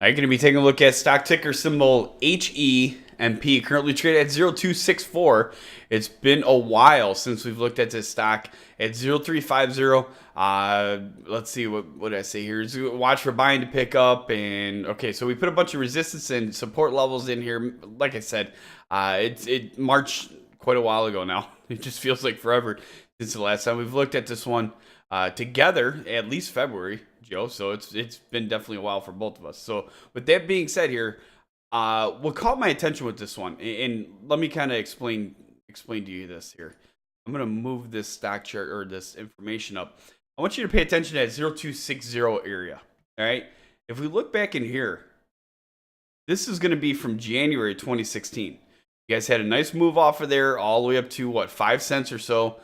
I'm going to be taking a look at stock ticker symbol HEMP, currently traded at 0264. It's been a while since we've looked at this stock at 0350. Let's see, what did I say here? Watch for buying to pick up. And okay, so we put a bunch of resistance and support levels in here. Like I said, it marched quite a while ago now. It just feels like forever since the last time we've looked at this one together, at least February, Joe. So it's been definitely a while for both of us. So with that being said here, what caught my attention with this one, and let me kind of explain to you this here. I'm gonna move this stock chart or this information up. I want you to pay attention to that 0260 area. All right. If we look back in here, this is going to be from January 2016. You guys had a nice move off of there all the way up to what, 5 cents or so.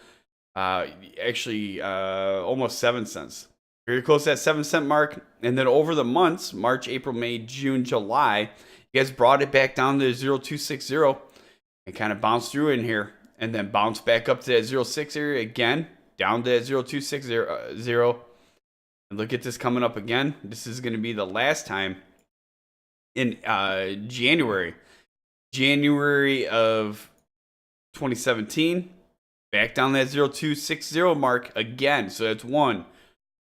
Actually, almost 7 cents. Very close to that 7 cent mark. And then over the months, March, April, May, June, July, you guys brought it back down to 0260 and kind of bounced through in here. And then bounced back up to that 06 area again, down to that 0260. And look at this coming up again. This is going to be the last time in January of 2017. Back down that 0260 mark again. So that's 1,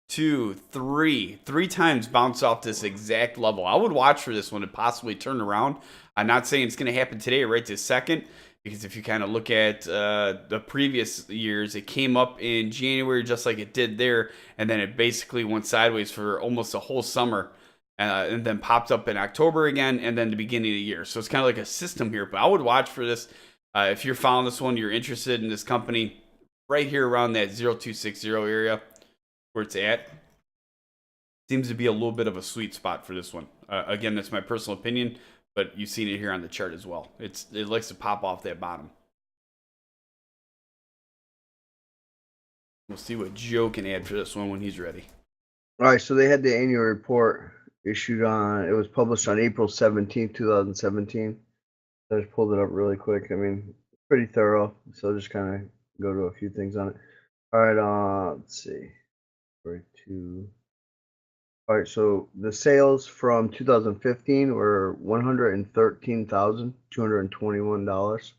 2, 3. 3 times bounce off this exact level. I would watch for this one to possibly turn around. I'm not saying it's going to happen today, right this second, because if you kind of look at the previous years, it came up in January just like it did there, and then it basically went sideways for almost a whole summer, and then popped up in October again, and then the beginning of the year. So it's kind of like a system here, but I would watch for this. If you're following this one, you're interested in this company, right here around that 0260 area where it's at. Seems to be a little bit of a sweet spot for this one. Again, that's my personal opinion, but you've seen it here on the chart as well. It likes to pop off that bottom. We'll see what Joe can add for this one when he's ready. All right, so they had the annual report issued on, it was published on April 17th, 2017. I just pulled it up really quick. I mean, pretty thorough. So I'll just kind of go to a few things on it. All right, let's see. All right, so the sales from 2015 were $113,221.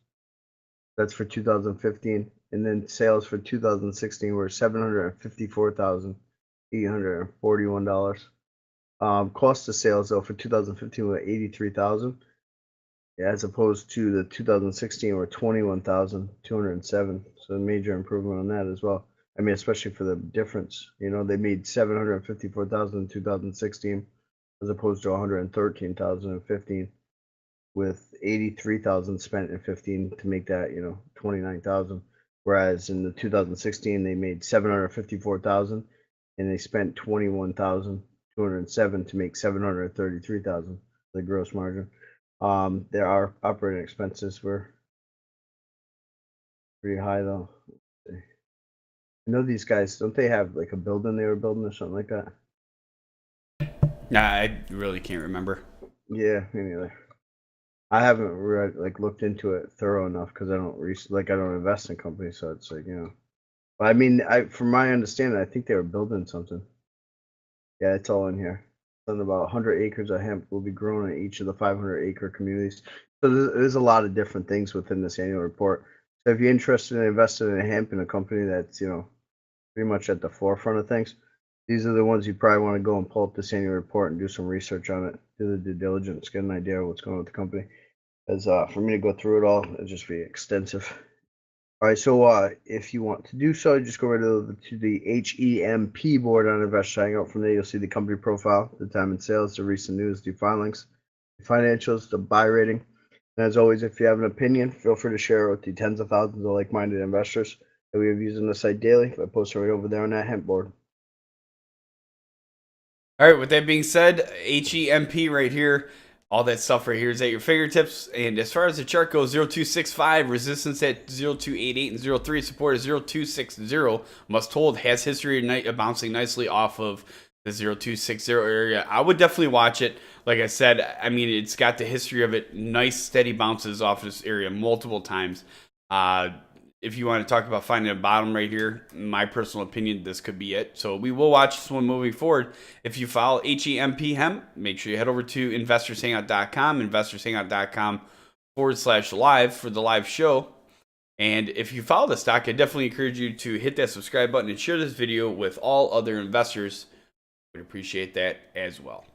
That's for 2015. And then sales for 2016 were $754,841. Cost of sales though for 2015 were $83,000. As opposed to the 2016 were $21,207. So a major improvement on that as well. I mean, especially for the difference. You know, they made $754,000 in 2016 as opposed to $113,000 in 15, with $83,000 spent in 15 to make that, you know, $29,000. Whereas in the 2016 they made $754,000 and they spent $21,207 to make $733,000, the gross margin. There are operating expenses were pretty high though. I know these guys, don't they have like a building they were building or something like that? Nah, I really can't remember. Yeah, me neither. I haven't looked into it thorough enough because I don't I don't invest in companies, so it's like, you know. But I mean, from my understanding, I think they were building something. Yeah, it's all in here. Something about 100 acres of hemp will be grown in each of the 500-acre communities. So there's a lot of different things within this annual report. So if you're interested in investing in hemp in a company that's, you know, pretty much at the forefront of things, these are the ones you probably want to go and pull up this annual report and do some research on it, do the due diligence, get an idea of what's going on with the company. As for me to go through it all, it'd just be extensive. All right, so if you want to do so, just go right to the HEMP board on Investor Hangout. From there, you'll see the company profile, the time and sales, the recent news, the filings, the financials, the buy rating. And as always, if you have an opinion, feel free to share it with the tens of thousands of like-minded investors that we have using the site daily. I post it right over there on that hemp board. All right, with that being said, HEMP right here. All that stuff right here is at your fingertips. And as far as the chart goes, 0265, resistance at 0288 and 03, support is 0260. Must hold, has history of bouncing nicely off of the 0260 area. I would definitely watch it. Like I said, I mean, it's got the history of it. Nice, steady bounces off this area multiple times. if you want to talk about finding a bottom right here, in my personal opinion, this could be it. So we will watch this one moving forward. If you follow HEMP, make sure you head over to investorshangout.com, investorshangout.com/live for the live show. And if you follow the stock, I definitely encourage you to hit that subscribe button and share this video with all other investors. Would appreciate that as well.